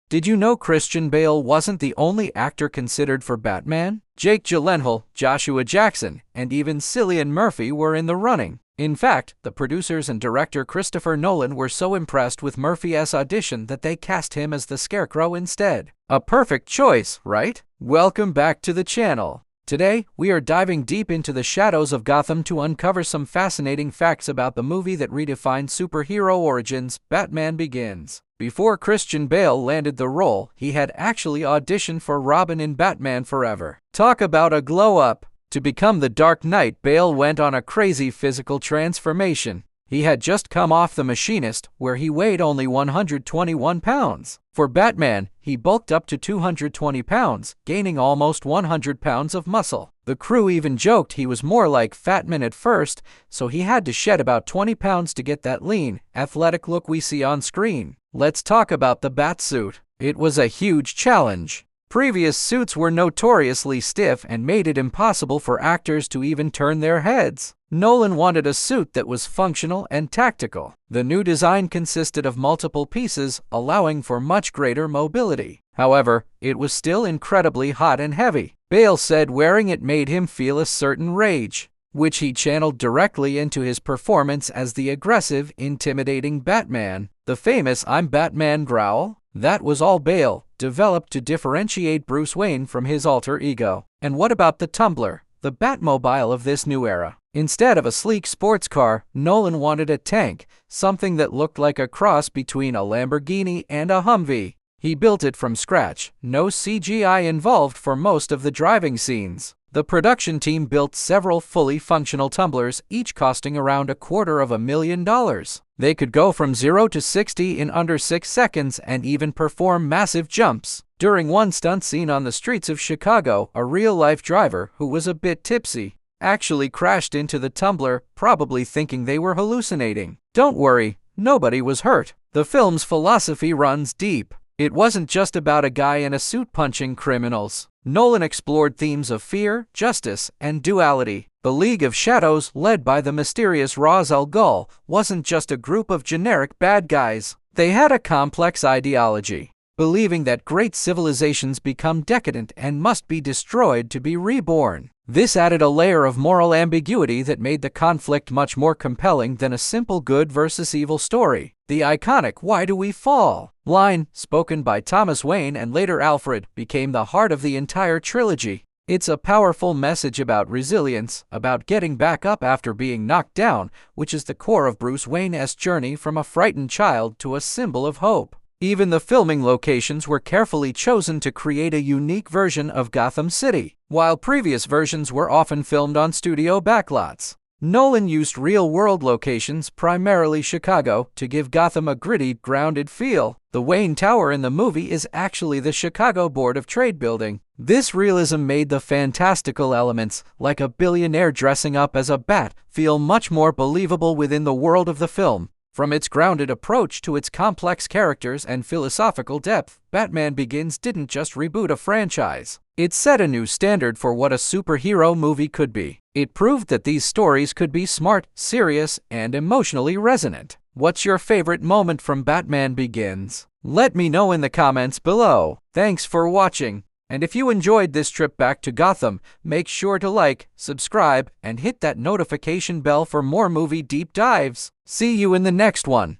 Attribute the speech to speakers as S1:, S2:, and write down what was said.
S1: Did you know Christian Bale wasn't the only actor considered for Batman? Jake Gyllenhaal, Joshua Jackson, and even Cillian Murphy were in the running. In fact, the producers and director Christopher Nolan were so impressed with Murphy's audition that they cast him as the Scarecrow instead. A perfect choice, right? Welcome back to the channel. Today, we are diving deep into the shadows of Gotham to uncover some fascinating facts about the movie that redefined superhero origins, Batman Begins. Before Christian Bale landed the role, he had actually auditioned for Robin in Batman Forever. Talk about a glow-up! To become the Dark Knight, Bale went on a crazy physical transformation. He had just come off The Machinist, where he weighed only 121 pounds. For Batman, he bulked up to 220 pounds, gaining almost 100 pounds of muscle. The crew even joked he was more like Fatman at first, so he had to shed about 20 pounds to get that lean, athletic look we see on screen. Let's talk about the Batsuit. It was a huge challenge. Previous suits were notoriously stiff and made it impossible for actors to even turn their heads. Nolan wanted a suit that was functional and tactical. The new design consisted of multiple pieces, allowing for much greater mobility. However, it was still incredibly hot and heavy. Bale said wearing it made him feel a certain rage, which he channeled directly into his performance as the aggressive, intimidating Batman. The famous "I'm Batman" growl? That was all Bale developed to differentiate Bruce Wayne from his alter ego. And what about the Tumbler, the Batmobile of this new era? Instead of a sleek sports car, Nolan wanted a tank, something that looked like a cross between a Lamborghini and a Humvee. He built it from scratch, no CGI involved for most of the driving scenes. The production team built several fully functional tumblers, each costing around $250,000. They could go from 0 to 60 in under 6 seconds and even perform massive jumps. During one stunt scene on the streets of Chicago, a real-life driver, who was a bit tipsy, actually crashed into the tumbler, probably thinking they were hallucinating. Don't worry, nobody was hurt. The film's philosophy runs deep. It wasn't just about a guy in a suit punching criminals. Nolan explored themes of fear, justice, and duality. The League of Shadows, led by the mysterious Ra's al Ghul, wasn't just a group of generic bad guys. They had a complex ideology, believing that great civilizations become decadent and must be destroyed to be reborn. This added a layer of moral ambiguity that made the conflict much more compelling than a simple good versus evil story. The iconic "Why do we fall?" line, spoken by Thomas Wayne and later Alfred, became the heart of the entire trilogy. It's a powerful message about resilience, about getting back up after being knocked down, which is the core of Bruce Wayne's journey from a frightened child to a symbol of hope. Even the filming locations were carefully chosen to create a unique version of Gotham City. While previous versions were often filmed on studio backlots, Nolan used real-world locations, primarily Chicago, to give Gotham a gritty, grounded feel. The Wayne Tower in the movie is actually the Chicago Board of Trade building. This realism made the fantastical elements, like a billionaire dressing up as a bat, feel much more believable within the world of the film. From its grounded approach to its complex characters and philosophical depth, Batman Begins didn't just reboot a franchise. It set a new standard for what a superhero movie could be. It proved that these stories could be smart, serious, and emotionally resonant. What's your favorite moment from Batman Begins? Let me know in the comments below. Thanks for watching. And if you enjoyed this trip back to Gotham, make sure to like, subscribe, and hit that notification bell for more movie deep dives. See you in the next one.